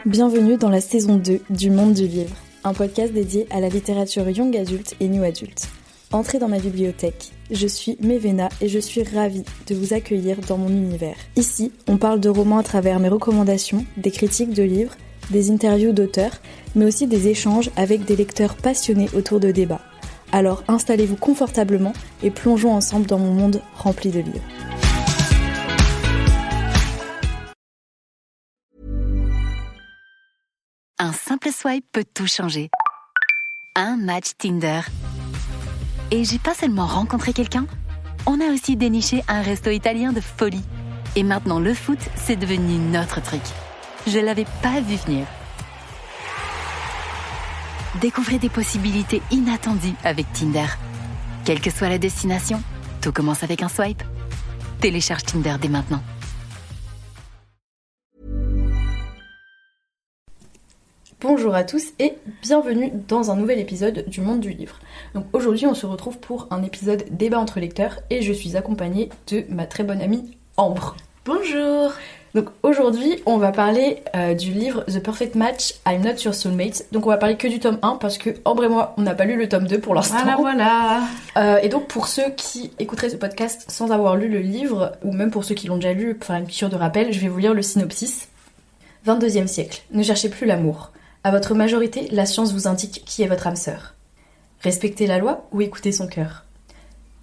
Bienvenue dans la saison 2 du Monde du Livre, un podcast dédié à la littérature young adulte et new adulte. Entrez dans ma bibliothèque, je suis Mévéna et je suis ravie de vous accueillir dans mon univers. Ici, on parle de romans à travers mes recommandations, des critiques de livres, des interviews d'auteurs, mais aussi des échanges avec des lecteurs passionnés autour de débats. Alors installez-vous confortablement et plongeons ensemble dans mon monde rempli de livres. Un simple swipe peut tout changer. Un match Tinder. Et j'ai pas seulement rencontré quelqu'un, on a aussi déniché un resto italien de folie. Et maintenant le foot, c'est devenu notre truc. Je l'avais pas vu venir. Découvrez des possibilités inattendues avec Tinder. Quelle que soit la destination, tout commence avec un swipe. Télécharge Tinder dès maintenant. Bonjour à tous et bienvenue dans un nouvel épisode du Monde du Livre. Donc aujourd'hui on se retrouve pour un épisode débat entre lecteurs et je suis accompagnée de ma très bonne amie Ambre. Bonjour. Donc aujourd'hui on va parler du livre The Perfect Match, I'm Not Your Soulmate. Donc on va parler que du tome 1 parce que Ambre et moi on n'a pas lu le tome 2 pour l'instant. Voilà. Et donc pour ceux qui écouteraient ce podcast sans avoir lu le livre, ou même pour ceux qui l'ont déjà lu, pour faire une piqûre de rappel, je vais vous lire le synopsis. 22e siècle, ne cherchez plus l'amour. À votre majorité, la science vous indique qui est votre âme sœur. Respectez la loi ou écoutez son cœur.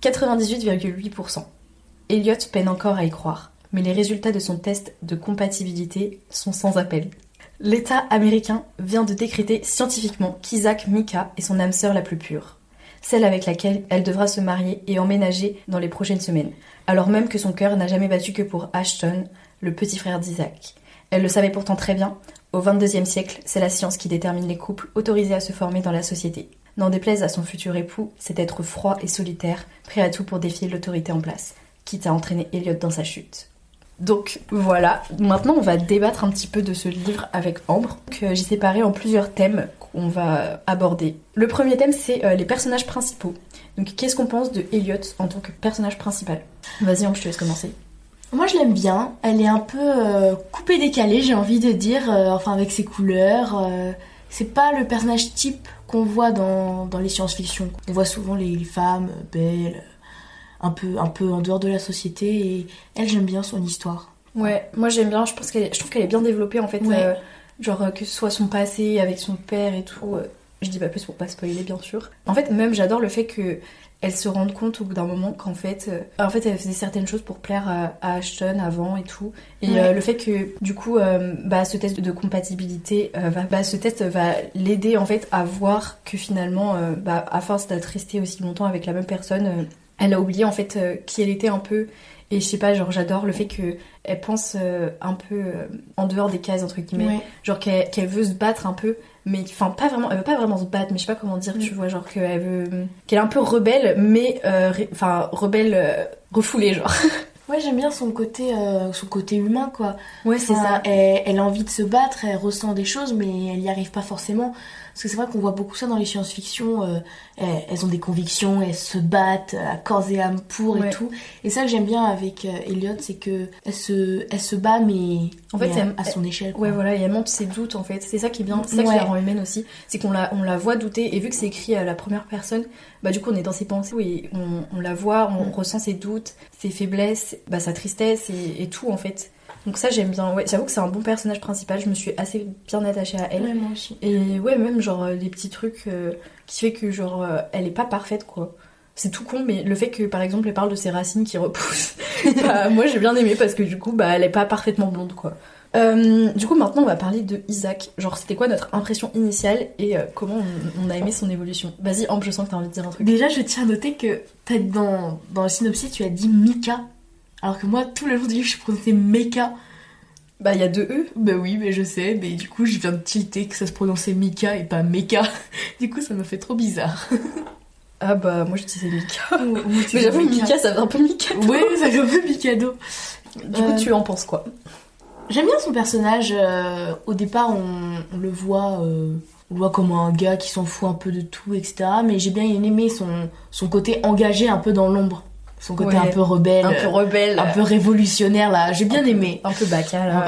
98,8%. Elliot peine encore à y croire, mais les résultats de son test de compatibilité sont sans appel. L'État américain vient de décréter scientifiquement qu'Isaac Mika est son âme sœur la plus pure, celle avec laquelle elle devra se marier et emménager dans les prochaines semaines, alors même que son cœur n'a jamais battu que pour Ashton, le petit frère d'Isaac. Elle le savait pourtant très bien. Au XXIe siècle, c'est la science qui détermine les couples autorisés à se former dans la société. N'en déplaise à son futur époux, cet être froid et solitaire, prêt à tout pour défier l'autorité en place, quitte à entraîner Elliot dans sa chute. Donc voilà, maintenant on va débattre un petit peu de ce livre avec Ambre. J'ai séparé en plusieurs thèmes qu'on va aborder. Le premier thème c'est les personnages principaux. Donc qu'est-ce qu'on pense de Elliot en tant que personnage principal ? Vas-y Ambre, je te laisse commencer. Moi je l'aime bien, elle est un peu coupée décalée, j'ai envie de dire, enfin avec ses couleurs. C'est pas le personnage type qu'on voit dans les science-fiction. On voit souvent les femmes belles, un peu en dehors de la société, et elle, j'aime bien son histoire. Ouais, moi j'aime bien, je trouve qu'elle est bien développée en fait, ouais. Que ce soit son passé avec son père et tout. Je dis pas plus pour pas spoiler bien sûr. En fait même j'adore le fait que elle se rende compte au bout d'un moment qu'en fait, elle faisait certaines choses pour plaire à Ashton avant et tout. Et ouais. Le fait que, du coup, ce test de compatibilité, ce test va l'aider en fait à voir que finalement, à force d'être restée aussi longtemps avec la même personne, elle a oublié en fait qui elle était un peu. Et je sais pas, genre j'adore le fait qu'elle pense un peu en dehors des cases entre guillemets, ouais. Genre qu'elle veut se battre un peu, mais enfin pas vraiment, elle veut pas vraiment se battre, mais je sais pas comment dire, tu vois, genre qu'elle est un peu rebelle, mais rebelle refoulée genre. Ouais, j'aime bien son côté humain quoi. Ouais, c'est ça. Elle a envie de se battre, elle ressent des choses, mais elle y arrive pas forcément. Parce que c'est vrai qu'on voit beaucoup ça dans les science-fiction, elles ont des convictions, elles se battent à corps et âme pour et tout. Et ça que j'aime bien avec Elliot, c'est que elle se bat mais à son échelle. Quoi. Ouais, voilà, et elle montre ses doutes en fait. C'est ça qui est bien, c'est ça qui la rend humaine aussi. C'est qu'on la voit douter, et vu que c'est écrit à la première personne, du coup on est dans ses pensées, et on la voit, on ressent ses doutes, ses faiblesses, sa tristesse et tout en fait. Donc ça j'aime bien, ouais, j'avoue que c'est un bon personnage principal, je me suis assez bien attachée à elle. Ouais, moi aussi. Et ouais, même genre des petits trucs qui fait que genre elle est pas parfaite quoi. C'est tout con, mais le fait que par exemple elle parle de ses racines qui repoussent, moi j'ai bien aimé parce que du coup elle est pas parfaitement blonde quoi. Du coup maintenant on va parler de Isaac, genre c'était quoi notre impression initiale et comment on a aimé son évolution. Vas-y Ambre, je sens que t'as envie de dire un truc. Déjà je tiens à noter que peut-être dans le synopsis tu as dit Mika. Alors que moi, tout le long du livre, je prononçais Meka. Il y a 2 E. Bah oui, mais je sais, mais du coup, je viens de tilter que ça se prononçait Mika et pas Meka. Du coup, ça m'a fait trop bizarre. Ah moi je disais Mika. Mais j'avoue, Mika, ça fait un peu Mikado. Ouais, ça fait un peu Mikado. Du coup, tu en penses quoi ? J'aime bien son personnage. Au départ, on le voit... On le voit comme un gars qui s'en fout un peu de tout, etc. Mais j'ai bien aimé son côté engagé un peu dans l'ombre. Son côté un peu rebelle. Un peu révolutionnaire, là. J'ai bien aimé. Un peu bacca, là.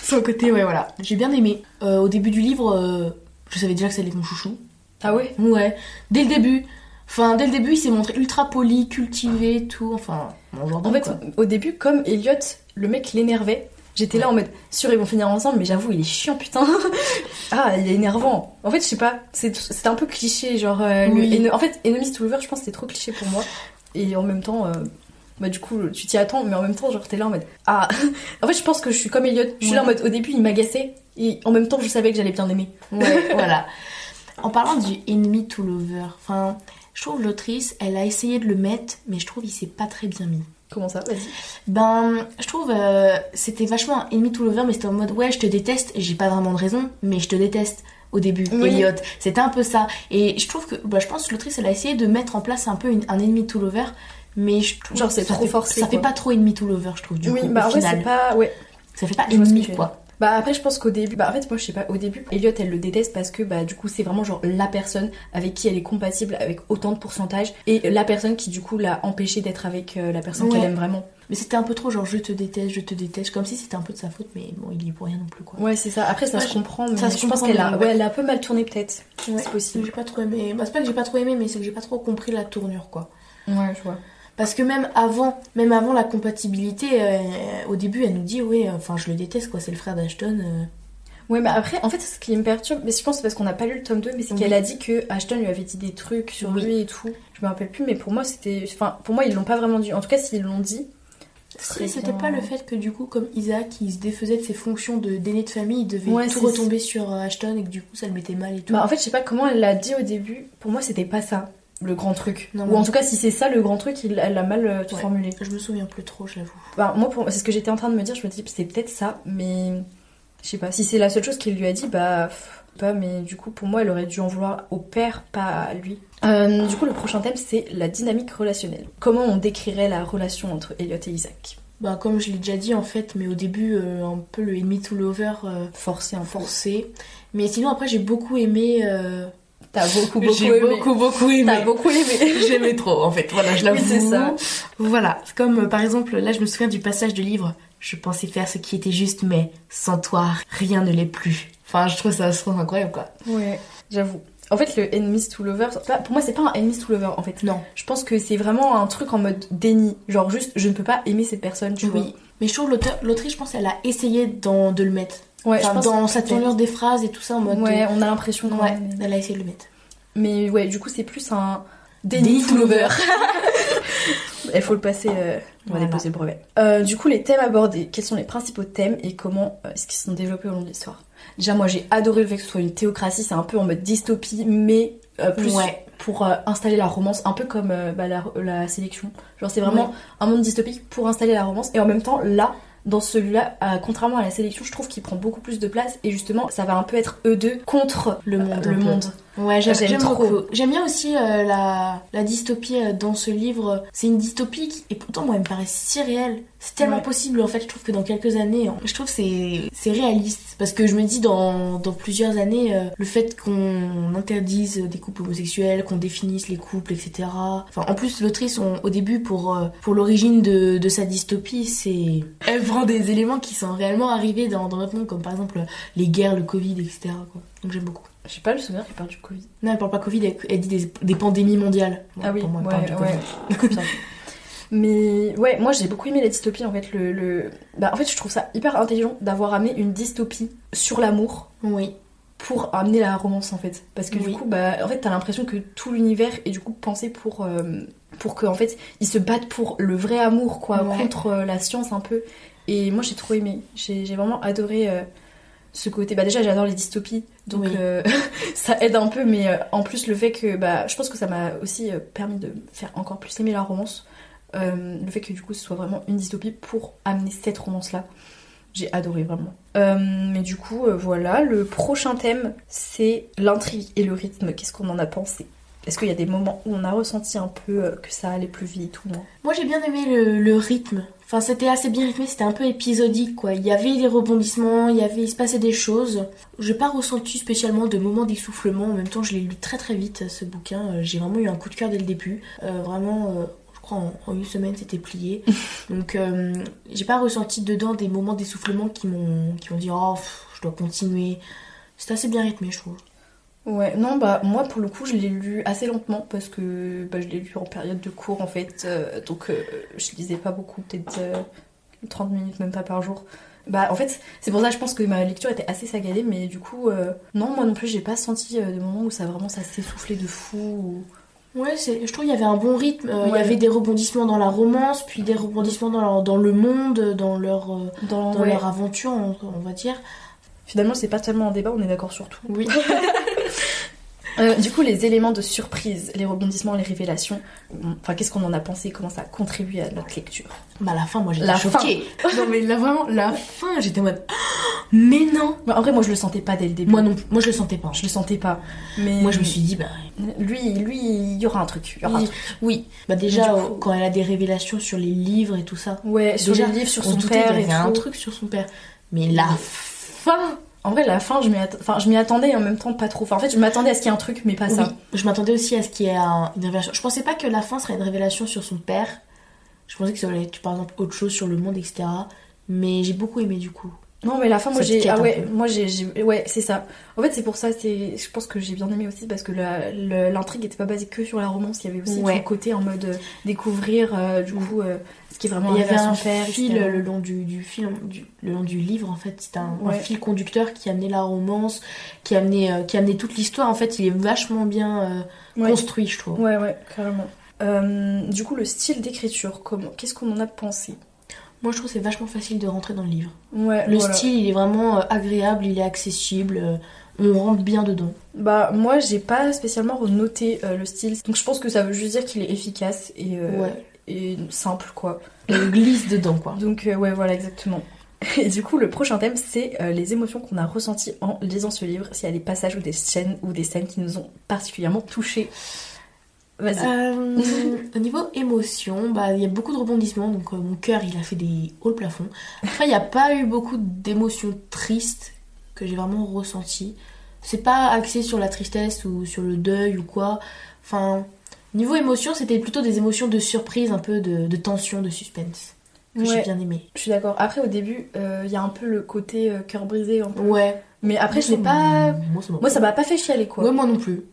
Son côté, ouais, voilà. J'ai bien aimé. Au début du livre, je savais déjà que ça allait être mon chouchou. Ah ouais? Ouais, dès le début. Enfin, dès le début, il s'est montré ultra poli, cultivé, tout. Enfin, mon genre En fait, quoi. au début, comme Elliot, le mec l'énervait, j'étais là en mode, sûr, ils vont finir ensemble, mais j'avoue, il est chiant, putain. Ah, il est énervant. En fait, je sais pas, c'était un peu cliché, genre, Oui. en fait, Enemies to Lovers, je pense que c'était trop cliché pour moi. Et en même temps, bah du coup, tu t'y attends, mais en même temps, genre, t'es là en mode, ah. En fait, je pense que je suis comme Elliot, je suis là en mode, au début, il m'agaçait, et en même temps, je savais que j'allais bien aimer. Ouais, voilà. En parlant du Enemy to Lover, enfin, je trouve l'autrice, elle a essayé de le mettre, mais je trouve il s'est pas très bien mis. Comment ça? Vas-y. Ben, je trouve c'était vachement un Enemy to Lover, mais c'était en mode ouais, je te déteste, et j'ai pas vraiment de raison, mais je te déteste au début, Oui. Elliot. C'était un peu ça. Et je trouve que, bah, je pense que l'autrice, elle a essayé de mettre en place un peu un Enemy to Lover, mais je trouve Genre, c'est que ça trop fait, forcé, ça fait quoi. pas trop Enemy to Lover, je trouve, du Oui, coup, bah au en vrai, final. c'est pas. Ouais. Ça fait pas Je vois ce que ennemi, tu veux quoi. dire. Bah après je pense qu'au début, bah en fait moi je sais pas, au début Elliot elle le déteste parce que bah du coup c'est vraiment genre la personne avec qui elle est compatible avec autant de pourcentage et la personne qui du coup l'a empêché d'être avec la personne qu'elle Ouais. aime vraiment. Mais c'était un peu trop genre je te déteste, comme si c'était un peu de sa faute, mais bon, il y est pour rien non plus, quoi. Ouais c'est ça, après ça Ouais, se comprend mais ça se je pense comprend, qu'elle a, mais ouais, elle a un peu mal tourné peut-être, Ouais, c'est possible. j'ai pas trop aimé. Bah, c'est pas que j'ai pas trop aimé, mais c'est que j'ai pas trop compris la tournure, quoi. Ouais je vois. Parce que même avant la compatibilité, au début, elle nous dit, ouais, enfin, je le déteste, quoi, c'est le frère d'Ashton. Ouais mais après en fait ce qui me perturbe, mais je pense que c'est parce qu'on n'a pas lu le tome 2, mais c'est Oui. qu'elle a dit que Ashton lui avait dit des trucs sur Oui. lui et tout. Je me rappelle plus mais pour moi c'était, enfin pour moi ils l'ont pas vraiment dit, en tout cas s'ils l'ont dit. Si, c'était pas le fait que du coup, comme Isaac, il se défaisait de ses fonctions d'aîné de famille, il devait Ouais, tout c'est- retomber sur Ashton et que du coup, ça le mettait mal et tout. Bah en fait je sais pas comment elle l'a dit au début, pour moi c'était pas ça le grand truc. Non, Ou non. en tout cas si c'est ça le grand truc, elle l'a mal Ouais. formulé. Je me souviens plus trop, j'avoue. Bah moi c'est ce que j'étais en train de me dire, je me dis c'est peut-être ça, mais je sais pas, si c'est la seule chose qu'il lui a dit, bah pas, mais du coup pour moi elle aurait dû en vouloir au père, pas à lui. Du coup le prochain thème c'est la dynamique relationnelle. Comment on décrirait la relation entre Elliot et Isaac? Bah, comme je l'ai déjà dit, en fait, mais au début, un peu le Enemy to Lover Forcé un peu. forcé. Mais sinon, après, j'ai beaucoup aimé. T'as beaucoup J'ai aimé. beaucoup aimé. T'as beaucoup aimé. J'aimais trop, en fait. Voilà, je l'avoue. Oui, c'est ça. Voilà. Comme, par exemple, là, je me souviens du passage de livre. Je pensais faire ce qui était juste, mais sans toi, rien ne l'est plus. Enfin, je trouve ça incroyable, quoi. Ouais, j'avoue. En fait, le Enemies to Lovers, pour moi, c'est pas un Enemies to Lover en fait. Non. Je pense que c'est vraiment un truc en mode déni. Genre, juste, je ne peux pas aimer cette personne, tu vois. Oui. Mais je trouve l'autrice, je pense, elle a essayé de le mettre. Ouais, Enfin, je pense dans sa peut-être. tournure des phrases et tout ça, en mode. Ouais, on a l'impression quand Ouais, même. elle a essayé de le mettre. Mais ouais, du coup, c'est plus un Déni déni to to Lover. lover. Il faut le passer, on va Voilà. déposer le brevet. Du coup, les thèmes abordés, quels sont les principaux thèmes et comment est-ce qu'ils se sont développés au long de l'histoire? Déjà, moi, j'ai adoré le fait que ce soit une théocratie, c'est un peu en mode dystopie, mais plus Ouais. pour installer la romance, un peu comme la sélection. Genre, c'est vraiment un monde dystopique pour installer la romance, et en même temps, là, dans celui-là, contrairement à la sélection, je trouve qu'il prend beaucoup plus de place, et justement, ça va un peu être eux deux contre Le monde. le un peu. monde. Ouais, j'aime trop. beaucoup. J'aime bien aussi la dystopie dans ce livre. C'est une dystopie et pourtant moi elle me paraît si réelle. C'est tellement Ouais. possible en fait. Je trouve que dans quelques années, je trouve que c'est réaliste parce que je me dis dans plusieurs années le fait qu'on interdise des couples homosexuels, qu'on définisse les couples, etc. Enfin en plus l'autrice au début pour l'origine de sa dystopie, elle prend des éléments qui sont réellement arrivés dans notre monde comme par exemple les guerres, le Covid, etc. quoi. Donc j'aime beaucoup. J'ai pas le souvenir qu'il parle du Covid. Non, elle parle pas Covid, elle dit des pandémies mondiales. Ah oui, pour moi, elle ouais, parle du Covid. Bien. Mais ouais, moi j'ai beaucoup aimé la dystopie en fait. Bah, en fait, je trouve ça hyper intelligent d'avoir amené une dystopie sur l'amour Oui, pour amener la romance en fait. Parce que Oui. du coup, bah, en fait, t'as l'impression que tout l'univers est du coup pensé pour que en fait ils se battent pour le vrai amour quoi, Ouais. contre la science un peu. Et moi j'ai trop aimé. J'ai vraiment adoré ce côté. Bah déjà j'adore les dystopies, donc Oui. ça aide un peu. Mais en plus le fait que bah je pense que ça m'a aussi permis de faire encore plus aimer la romance. Le fait que du coup ce soit vraiment une dystopie pour amener cette romance là, j'ai adoré vraiment. Mais du coup voilà, le prochain thème c'est l'intrigue et le rythme. Qu'est-ce qu'on en a pensé? Est-ce qu'il y a des moments où on a ressenti un peu que ça allait plus vite ou non? moi j'ai bien aimé le rythme. Enfin, c'était assez bien rythmé, c'était un peu épisodique quoi. Il y avait des rebondissements, il se passait des choses. J'ai pas ressenti spécialement de moments d'essoufflement. En même temps, je l'ai lu très très vite ce bouquin. J'ai vraiment eu un coup de cœur dès le début. Je En une semaine, c'était plié. Donc, j'ai pas ressenti dedans des moments d'essoufflement qui m'ont dit oh, je dois continuer. C'était assez bien rythmé, je trouve. Ouais, non, bah moi pour le coup je l'ai lu assez lentement parce que je l'ai lu en période de cours en fait, donc je lisais pas beaucoup, peut-être 30 minutes, même pas par jour. Bah en fait c'est pour ça que je pense que ma lecture était assez saccadée, mais du coup non, moi non plus j'ai pas senti de moments où ça s'essoufflait de fou. Ouais, je trouve qu'il y avait un bon rythme, il y Ouais. avait des rebondissements dans la romance, puis des rebondissements dans le monde, dans leur Ouais. leur aventure, on va dire. Finalement c'est pas tellement un débat, on est d'accord sur tout. Oui. Du coup, les éléments de surprise, les rebondissements, les révélations, enfin, qu'est-ce qu'on en a pensé, comment ça a contribué à notre lecture? Bah la fin, moi j'étais La choquée. Non mais là vraiment, la fin, j'étais en mode mais non. En vrai, moi je le sentais pas dès le début. Moi non, moi je le sentais pas. Je le sentais pas. Mais Moi je me suis dit bah lui, il y aura un truc. Il y aura un truc. oui. Bah déjà Du coup- quand elle a des révélations sur les livres et tout ça. Ouais, sur Déjà, les livres, sur on son se doutait père qu'il y et avait un tout. truc sur son père. Mais la fin. En vrai, la fin, je m'y attendais et en même temps pas trop. Enfin, en fait, je m'attendais à ce qu'il y ait un truc, mais pas ça. Oui, je m'attendais aussi à ce qu'il y ait une révélation. Je pensais pas que la fin serait une révélation sur son père. Je pensais que ça allait être par exemple autre chose sur le monde, etc. Mais j'ai beaucoup aimé du coup. Non, mais la fin, moi Ça j'ai. piquette Ah un ouais, peu. moi j'ai. Ouais, c'est ça. En fait, c'est pour ça, je pense que j'ai bien aimé aussi parce que l'intrigue était pas basée que sur la romance. Il y avait aussi tout Ouais. le côté en mode découvrir, du coup, ce qui est vraiment Il y arrivé avait à un son père. fil etc. le long le long du livre en fait. C'était un Ouais. fil conducteur qui amenait la romance, qui amenait toute l'histoire. En fait, il est vachement bien Ouais. construit, je trouve. Ouais, carrément. Du coup, le style d'écriture, qu'est-ce qu'on en a pensé? Moi, je trouve que c'est vachement facile de rentrer dans le livre. Ouais, Le voilà. style, il est vraiment agréable, il est accessible. On rentre bien dedans. Bah, moi, j'ai pas spécialement renoté le style. Donc, je pense que ça veut juste dire qu'il est efficace Ouais. et simple, quoi. Il glisse dedans, quoi. Donc, ouais, voilà, exactement. Et du coup, le prochain thème, c'est les émotions qu'on a ressenties en lisant ce livre. S'il y a des passages ou des scènes qui nous ont particulièrement touchés. Vas-y. Au niveau émotion, bah il y a beaucoup de rebondissements, donc mon cœur il a fait des hauts le plafond. Après il n'y a pas eu beaucoup d'émotions tristes que j'ai vraiment ressenties. C'est pas axé sur la tristesse ou sur le deuil ou quoi. Enfin, niveau émotion, c'était plutôt des émotions de surprise, un peu de tension, de suspense. Que j'ai Ouais. bien aimé. Je suis d'accord. Après, au début, il y a un peu le côté cœur brisé. Un peu. Ouais. Mais après, je l'ai pas. Moi, ça va. m'a pas fait chialer, quoi. Ouais, moi non plus.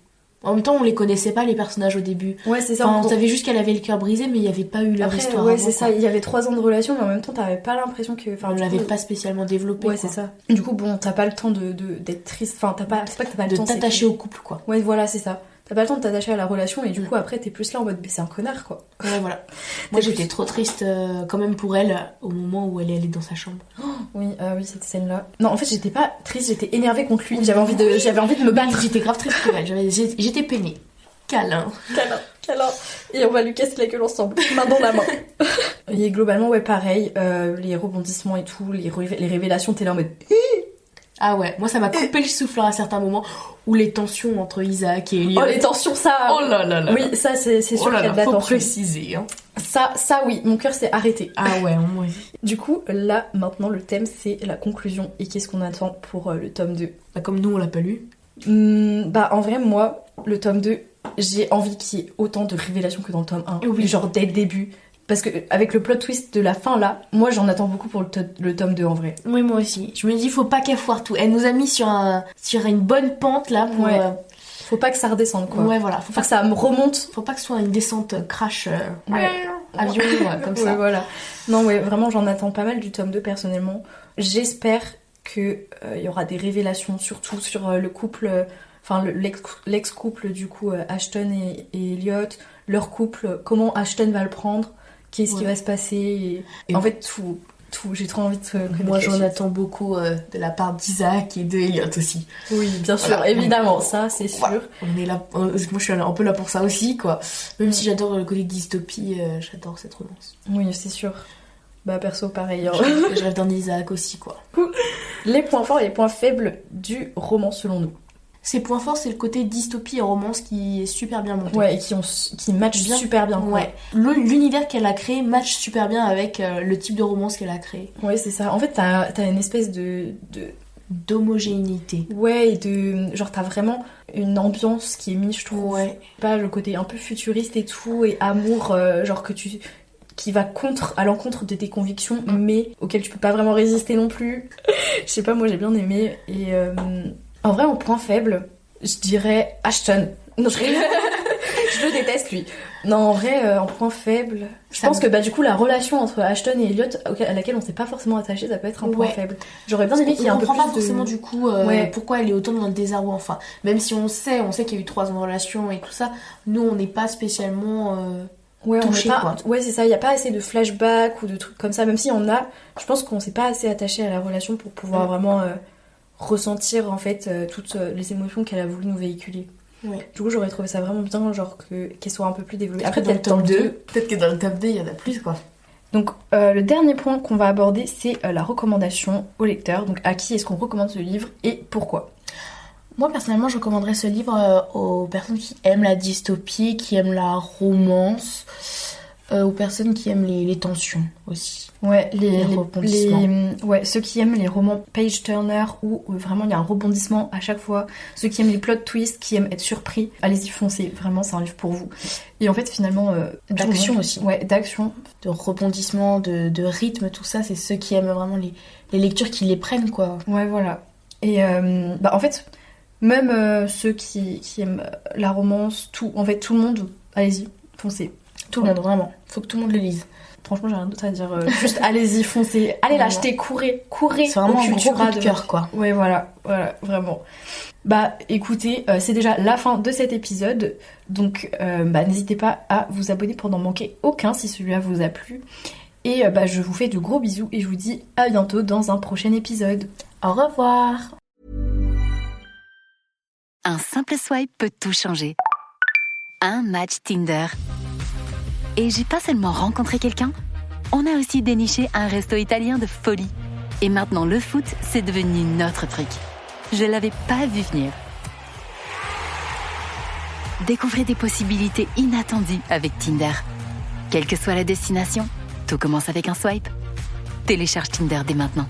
En même temps, on les connaissait pas les personnages au début. Ouais, c'est ça. Enfin, on savait juste qu'elle avait le cœur brisé, mais il n'y avait pas eu leur Après, histoire. ouais, avant, c'est ça. quoi. Il y avait 3 ans de relation, mais en même temps, t'avais pas l'impression que. Enfin, On du l'avait coup, pas spécialement développé. Ouais, quoi. c'est ça. Du coup, bon, t'as pas le temps d'être triste. Enfin, c'est pas que t'as pas le De temps. c'est t'attacher que- au couple, quoi. Ouais, voilà, c'est ça. T'as pas le temps de t'attacher à la relation et du coup, après, t'es plus là en mode, mais c'est un connard, quoi. Ouais, voilà. Moi, j'étais trop triste quand même pour elle au moment où elle est allée dans sa chambre. Oui, cette scène-là. Non, en fait, j'étais pas triste, j'étais énervée contre lui. J'avais envie de me battre. J'étais grave triste pour elle. J'étais peinée. Câlin. Câlin. Et on va lui casser la gueule ensemble, main dans la main. Et globalement, ouais, pareil, les rebondissements et tout, les révélations, t'es là en mode. Ah ouais, moi ça m'a coupé le souffle à certains moments où les tensions entre Isaac et Elliot. Oh, les tensions, ça. Oh là là là. Oui, ça, c'est sûr Oh là qu'il y a là, de la faut tension. préciser. Hein. Ça, oui, mon cœur s'est arrêté. Ah ouais, moi aussi. Du coup, là, maintenant, le thème, c'est la conclusion. Et qu'est-ce qu'on attend pour le tome 2 ? Bah, comme nous on l'a pas lu. Bah, en vrai, moi, le tome 2, j'ai envie qu'il y ait autant de révélations que dans le tome 1. Oui. Genre, dès le début. Parce que avec le plot twist de la fin, là, moi, j'en attends beaucoup pour le tome 2, en vrai. Oui, moi aussi. Je me dis, faut pas qu'elle foire tout. Elle nous a mis sur une bonne pente là pour. Ouais. Faut pas que ça redescende, quoi. Ouais, voilà. Faut pas que ça me remonte. Faut pas que ce soit une descute crash Ouais. avion comme ça. Ouais, voilà. Non, ouais, vraiment, j'en attends pas mal du tome 2, personnellement. J'espère que y aura des révélations, surtout sur le couple... Enfin, l'ex-couple, du coup, Ashton et Elliot. Leur couple, comment Ashton va le prendre. Qu'est-ce qui va se passer. Et en fait, tout. J'ai trop envie de connaître Moi la j'en suite. attends beaucoup de la part d'Isaac et de Elliot aussi. Oui, bien sûr, Voilà. évidemment, ça, c'est sûr. Voilà. On est là, moi je suis un peu là pour ça aussi quoi. Même si j'adore le côté dystopie, j'adore cette romance. Oui, c'est sûr. Bah, perso, pareil. Hein. Je rêve d'un Isaac aussi quoi. Les points forts et les points faibles du roman, selon nous. Ses points forts, c'est le côté dystopie et romance qui est super bien monté. Ouais, et qui matchent Bien. super bien, quoi. Ouais. L'univers qu'elle a créé match super bien avec le type de romance qu'elle a créé. Ouais, c'est ça. En fait, t'as une espèce de d'homogénéité. Ouais, et de... Genre, t'as vraiment une ambiance qui est mise, je trouve. Ouais. Pas le côté un peu futuriste et tout, et amour, genre qui va à l'encontre de tes convictions, mais auxquelles tu peux pas vraiment résister non plus. Je sais pas, moi j'ai bien aimé. Et en vrai, en point faible, je dirais Ashton. Non, je le déteste lui. Non, en vrai, en point faible, je pense que du coup la relation entre Ashton et Elliot, à laquelle on s'est pas forcément attaché, ça peut être un point faible. J'aurais bien aimé qu'il y ait un peu plus On comprend pas forcément du coup pourquoi elle est autant dans le désarroi. Enfin, même si on sait qu'il y a eu 3 ans de relation et tout ça, nous on n'est pas spécialement touchés, quoi. Ouais, c'est ça, il y a pas assez de flashbacks ou de trucs comme ça, même si on a, je pense qu'on s'est pas assez attaché à la relation pour pouvoir vraiment ressentir en fait toutes les émotions qu'elle a voulu nous véhiculer. Ouais. Du coup, j'aurais trouvé ça vraiment bien, genre qu'elle soit un peu plus développée. Après, peut-être dans le top 2, peut-être que dans le top 2, il y en a plus, quoi. Donc, le dernier point qu'on va aborder, c'est la recommandation au lecteur. Donc, à qui est-ce qu'on recommande ce livre et pourquoi ? Moi, personnellement, je recommanderais ce livre aux personnes qui aiment la dystopie, qui aiment la romance, aux personnes qui aiment les tensions aussi. Ouais, les rebondissements. Ouais, ceux qui aiment les romans page-turner où vraiment il y a un rebondissement à chaque fois. Ceux qui aiment les plot twists, qui aiment être surpris, allez-y, foncez. Vraiment, c'est un livre pour vous. Et en fait, finalement... d'action aussi. Ouais, d'action. De rebondissement, de rythme, tout ça, c'est ceux qui aiment vraiment les lectures qui les prennent, quoi. Ouais, voilà. Et en fait, même ceux qui aiment la romance, en fait, tout le monde, allez-y, foncez. Tout le monde, vraiment. Faut que tout le monde le lise. Franchement, j'ai rien d'autre à dire. Juste, allez-y, foncez. Allez l'acheter, courez. C'est vraiment un gros coup de cœur, quoi. Ouais, voilà, vraiment. Écoutez, c'est déjà la fin de cet épisode. Donc, n'hésitez pas à vous abonner pour n'en manquer aucun si celui-là vous a plu. Et je vous fais de gros bisous et je vous dis à bientôt dans un prochain épisode. Au revoir. Un simple swipe peut tout changer. Un match Tinder. Et j'ai pas seulement rencontré quelqu'un, on a aussi déniché un resto italien de folie. Et maintenant, le foot, c'est devenu notre truc. Je l'avais pas vu venir. Découvrez des possibilités inattendues avec Tinder. Quelle que soit la destination, tout commence avec un swipe. Télécharge Tinder dès maintenant.